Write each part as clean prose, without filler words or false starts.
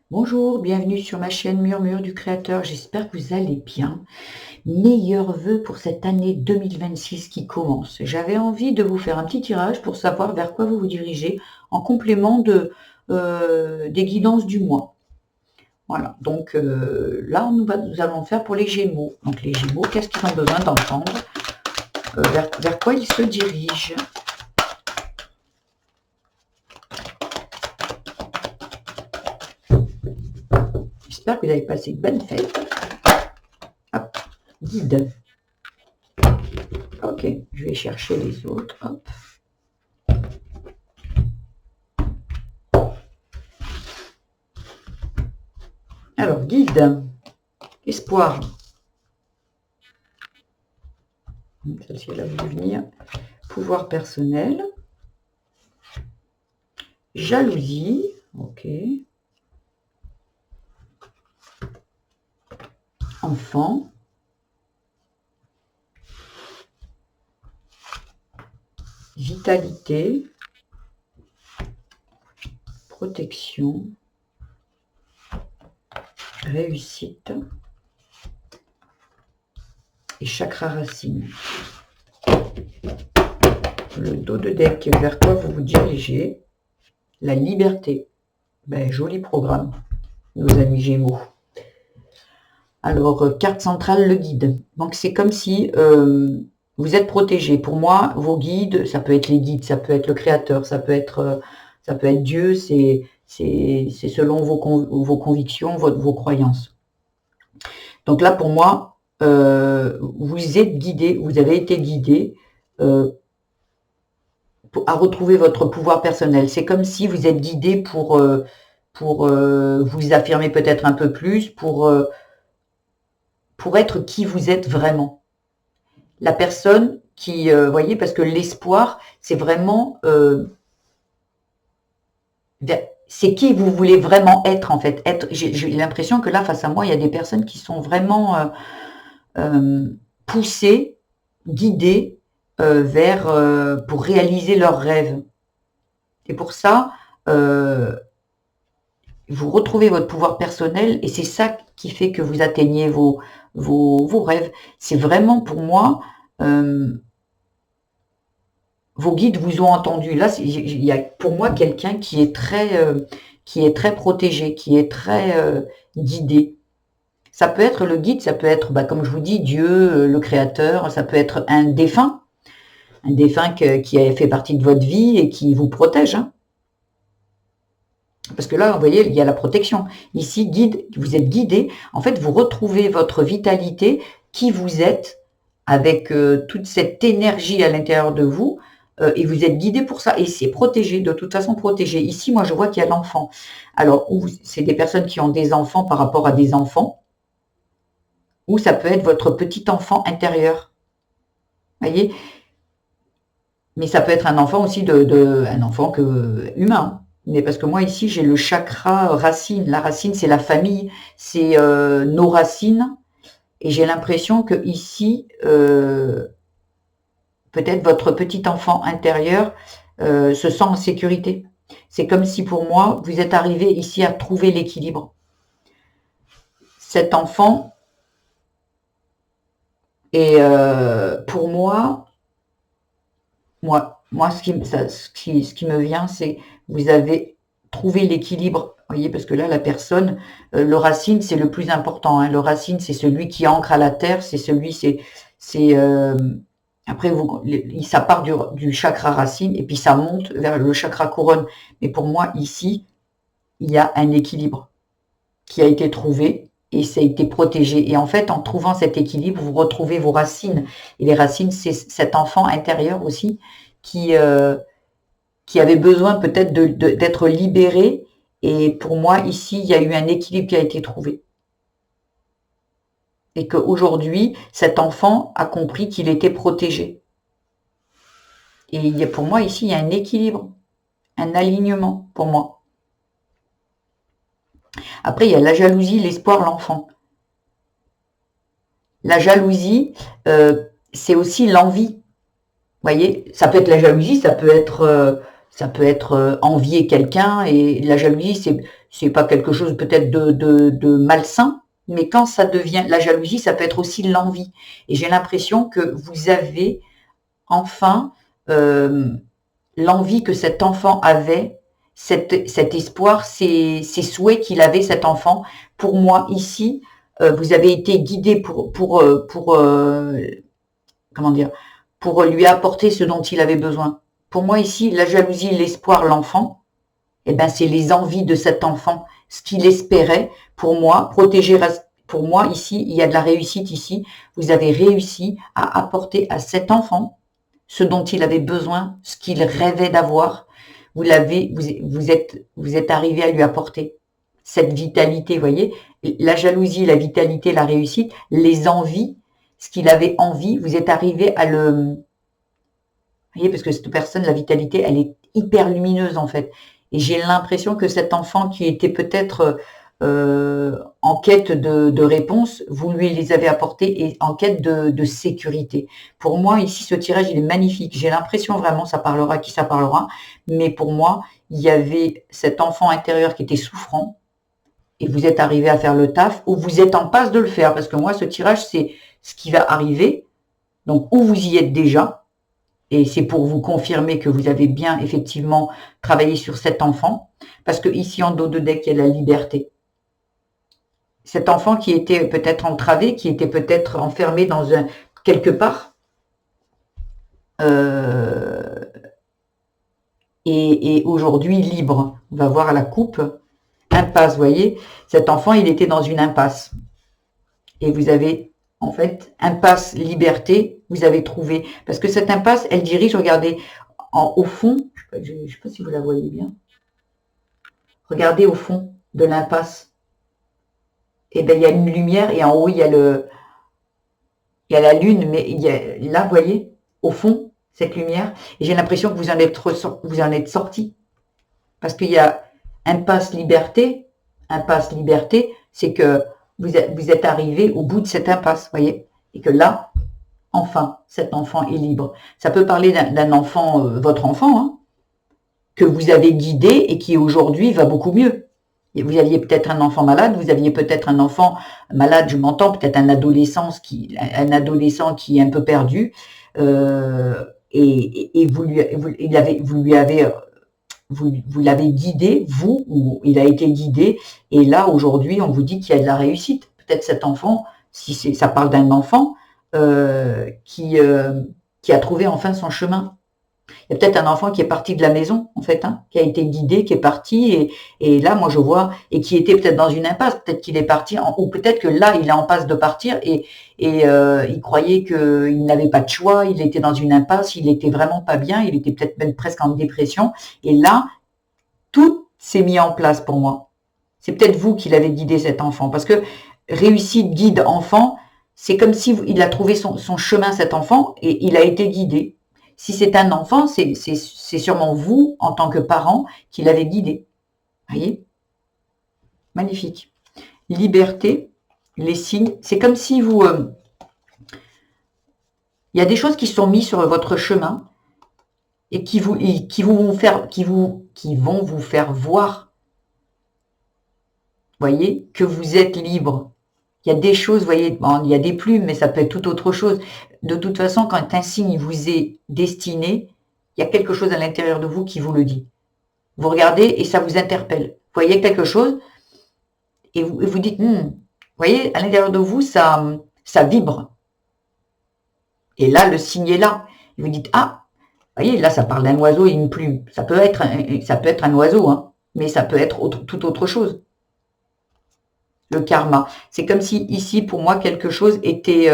Bonjour, bienvenue sur ma chaîne Murmure du Créateur, j'espère que vous allez bien. Meilleurs vœux pour cette année 2026 qui commence. J'avais envie de vous faire un petit tirage pour savoir vers quoi vous vous dirigez en complément des guidances du mois. Voilà, donc là nous allons faire pour les Gémeaux. Donc les Gémeaux, qu'est-ce qu'ils ont besoin d'entendre, vers quoi ils se dirigent? J'espère que vous avez passé une bonne fête. Hop, guide. Ok, je vais chercher les autres. Hop. Alors, guide, espoir. Celle-ci, elle a voulu venir. Pouvoir personnel. Jalousie. Ok. Enfant. Vitalité. Protection. Réussite. Et chakra racine. Le dos de deck, vers quoi vous vous dirigez? La liberté. Ben, joli programme, nos amis Gémeaux. Alors, carte centrale, le guide. Donc, c'est comme si vous êtes protégé. Pour moi, vos guides, ça peut être les guides, ça peut être le créateur, ça peut être Dieu, c'est selon vos convictions, vos croyances. Donc là, pour moi, vous êtes guidé, vous avez été guidé à retrouver votre pouvoir personnel. C'est comme si vous êtes guidé pour vous affirmer peut-être un peu plus, pour être qui vous êtes vraiment. La personne qui, voyez, parce que l'espoir, c'est vraiment, c'est qui vous voulez vraiment être en fait. J'ai l'impression que là, face à moi, il y a des personnes qui sont vraiment poussées, guidées pour réaliser leurs rêves. Et pour ça, vous retrouvez votre pouvoir personnel et c'est ça qui fait que vous atteignez vos rêves. C'est vraiment pour moi, vos guides vous ont entendu. Là, il y a pour moi quelqu'un qui est très protégé, qui est très guidé. Ça peut être le guide, ça peut être, comme je vous dis, Dieu, le Créateur, ça peut être un défunt qui a fait partie de votre vie et qui vous protège. Hein. Parce que là, vous voyez, il y a la protection. Ici, guide, vous êtes guidé. En fait, vous retrouvez votre vitalité, qui vous êtes, avec toute cette énergie à l'intérieur de vous, et vous êtes guidé pour ça. Et c'est protégé, de toute façon protégé. Ici, moi, je vois qu'il y a l'enfant. Alors, c'est des personnes qui ont des enfants par rapport à des enfants, ou ça peut être votre petit enfant intérieur. Vous voyez? Mais ça peut être un enfant aussi un enfant humain. Mais parce que moi ici j'ai le chakra racine. La racine c'est la famille, c'est nos racines. Et j'ai l'impression que ici, peut-être votre petit enfant intérieur se sent en sécurité. C'est comme si pour moi vous êtes arrivé ici à trouver l'équilibre. Cet enfant est pour moi, ce qui me vient, c'est vous avez trouvé l'équilibre. Voyez, parce que là, la personne, le racine, c'est le plus important. Hein. Le racine, c'est celui qui ancre à la terre, après, ça part du chakra racine et puis ça monte vers le chakra couronne. Mais pour moi, ici, il y a un équilibre qui a été trouvé et ça a été protégé. Et en fait, en trouvant cet équilibre, vous retrouvez vos racines. Et les racines, c'est cet enfant intérieur aussi qui avait besoin peut-être d'être libéré. Et pour moi, ici, il y a eu un équilibre qui a été trouvé. Et qu'aujourd'hui, cet enfant a compris qu'il était protégé. Et pour moi, ici, il y a un équilibre, un alignement pour moi. Après, il y a la jalousie, l'espoir, l'enfant. La jalousie, c'est aussi l'envie. Vous voyez, ça peut être la jalousie, ça peut être Ça peut être envier quelqu'un, et la jalousie, c'est pas quelque chose peut-être de malsain, mais quand ça devient la jalousie, ça peut être aussi l'envie. Et j'ai l'impression que vous avez enfin l'envie que cet enfant avait, cet espoir, ces souhaits qu'il avait, cet enfant. Pour moi, ici, vous avez été guidé comment dire, pour lui apporter ce dont il avait besoin. Pour moi, ici, la jalousie, l'espoir, l'enfant, eh ben, c'est les envies de cet enfant, ce qu'il espérait. Pour moi, pour moi, ici, il y a de la réussite ici. Vous avez réussi à apporter à cet enfant ce dont il avait besoin, ce qu'il rêvait d'avoir. Vous êtes arrivé à lui apporter cette vitalité, vous voyez, la jalousie, la vitalité, la réussite, les envies, ce qu'il avait envie, vous êtes arrivé à le, vous voyez, parce que cette personne, la vitalité, elle est hyper lumineuse en fait. Et j'ai l'impression que cet enfant qui était peut-être en quête de réponses, vous lui les avez apportées et en quête de sécurité. Pour moi, ici, ce tirage, il est magnifique. J'ai l'impression vraiment, ça parlera à qui ça parlera, mais pour moi, il y avait cet enfant intérieur qui était souffrant et vous êtes arrivé à faire le taf, ou vous êtes en passe de le faire, parce que moi, ce tirage, c'est ce qui va arriver. Donc, ou vous y êtes déjà, et c'est pour vous confirmer que vous avez bien effectivement travaillé sur cet enfant, parce que ici en dos de deck, il y a la liberté. Cet enfant qui était peut-être entravé, qui était peut-être enfermé dans quelque part, et aujourd'hui libre. On va voir à la coupe, impasse, vous voyez, cet enfant, il était dans une impasse. Et vous avez, en fait, impasse, liberté, vous avez trouvé. Parce que cette impasse, elle dirige, regardez, au fond, je ne sais pas si vous la voyez bien. Regardez au fond de l'impasse. Et bien, il y a une lumière et en haut, il y a la lune, mais il y a, là, vous voyez, au fond, cette lumière. Et j'ai l'impression que vous en êtes sorti. Parce qu'il y a impasse, liberté, c'est que vous êtes arrivé au bout de cette impasse, vous voyez, et que là, enfin, cet enfant est libre. Ça peut parler d'un enfant, votre enfant, hein, que vous avez guidé et qui aujourd'hui va beaucoup mieux. Et vous aviez peut-être un enfant malade, vous aviez peut-être un enfant malade, je m'entends, peut-être un adolescent qui est un peu perdu, et vous l'avez guidé, vous, ou il a été guidé, et là, aujourd'hui, on vous dit qu'il y a de la réussite. Peut-être cet enfant, si ça parle d'un enfant qui a trouvé enfin son chemin. Il y a peut-être un enfant qui est parti de la maison, en fait, hein, qui a été guidé, qui est parti, et là, moi, je vois, et qui était peut-être dans une impasse, peut-être qu'il est parti, ou peut-être que là, il est en passe de partir, et il croyait qu'il n'avait pas de choix, il était dans une impasse, il était vraiment pas bien, il était peut-être même presque en dépression, et là, tout s'est mis en place pour moi. C'est peut-être vous qui l'avez guidé, cet enfant, parce que réussite, guide, enfant, c'est comme si il a trouvé son chemin, cet enfant, et il a été guidé. Si c'est un enfant, c'est sûrement vous, en tant que parent, qui l'avez guidé. Vous voyez? Magnifique. Liberté, les signes. C'est comme si vous... il y a des choses qui sont mises sur votre chemin et qui vont vous faire voir, vous voyez, que vous êtes libre. Il y a des choses, vous voyez, bon, il y a des plumes, mais ça peut être tout autre chose. De toute façon, quand un signe vous est destiné, il y a quelque chose à l'intérieur de vous qui vous le dit. Vous regardez et ça vous interpelle. Vous voyez quelque chose et vous dites, vous voyez, à l'intérieur de vous, ça vibre. Et là, le signe est là. Et vous dites, ah, vous voyez, là, ça parle d'un oiseau et une plume. Ça peut être un oiseau, hein, mais ça peut être tout autre chose. Le karma. C'est comme si ici, pour moi, quelque chose était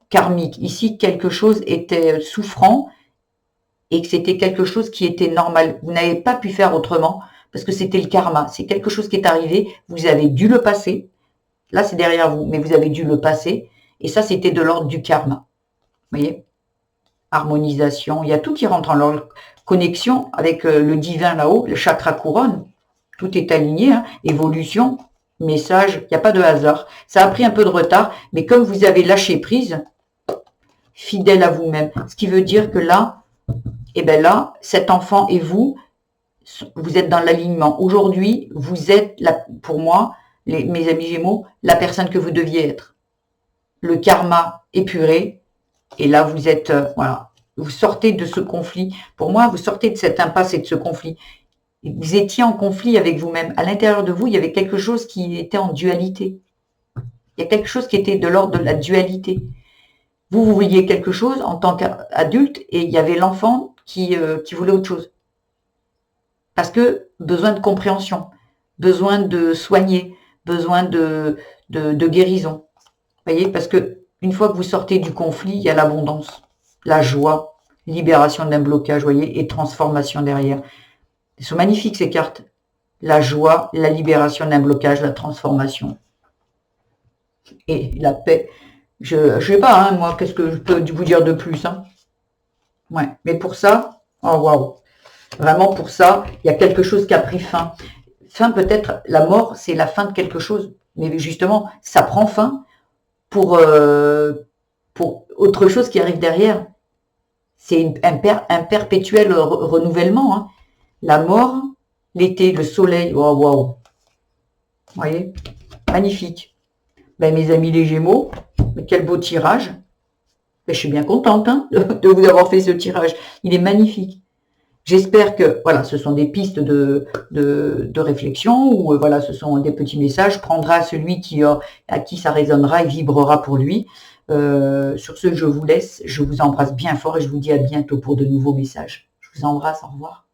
karmique. Ici, quelque chose était souffrant et que c'était quelque chose qui était normal. Vous n'avez pas pu faire autrement parce que c'était le karma. C'est quelque chose qui est arrivé. Vous avez dû le passer. Là, c'est derrière vous, mais vous avez dû le passer. Et ça, c'était de l'ordre du karma. Vous voyez? Harmonisation. Il y a tout qui rentre en l'ordre. Connexion avec le divin là-haut, le chakra couronne. Tout est aligné. Hein. Évolution. Message, il n'y a pas de hasard. Ça a pris un peu de retard, mais comme vous avez lâché prise, fidèle à vous-même, ce qui veut dire que là, eh bien là, cet enfant et vous, vous êtes dans l'alignement. Aujourd'hui, vous êtes, pour moi, mes amis Gémeaux, la personne que vous deviez être. Le karma épuré, et là, vous êtes, voilà, vous sortez de ce conflit. Pour moi, vous sortez de cette impasse et de ce conflit. Vous étiez en conflit avec vous-même. À l'intérieur de vous, il y avait quelque chose qui était en dualité. Il y a quelque chose qui était de l'ordre de la dualité. Vous vouliez quelque chose en tant qu'adulte et il y avait l'enfant qui voulait autre chose. Parce que besoin de compréhension, besoin de soigner, besoin de guérison. Vous voyez, parce que une fois que vous sortez du conflit, il y a l'abondance, la joie, libération d'un blocage, vous voyez, et transformation derrière. Elles sont magnifiques ces cartes. La joie, la libération d'un blocage, la transformation. Et la paix. Je sais pas, hein, moi, qu'est-ce que je peux vous dire de plus, hein. Ouais, mais pour ça, oh waouh. Vraiment pour ça, il y a quelque chose qui a pris fin. Fin peut-être, la mort, c'est la fin de quelque chose. Mais justement, ça prend fin pour autre chose qui arrive derrière. C'est un perpétuel renouvellement, hein. La mort, l'été, le soleil, waouh, waouh. Vous voyez, magnifique. Ben, mes amis les Gémeaux, quel beau tirage. Ben, je suis bien contente, hein, de vous avoir fait ce tirage. Il est magnifique. J'espère que, voilà, ce sont des pistes de réflexion, ou voilà, ce sont des petits messages. Prendra celui à qui ça résonnera et vibrera pour lui. Sur ce, je vous laisse. Je vous embrasse bien fort et je vous dis à bientôt pour de nouveaux messages. Je vous embrasse, au revoir.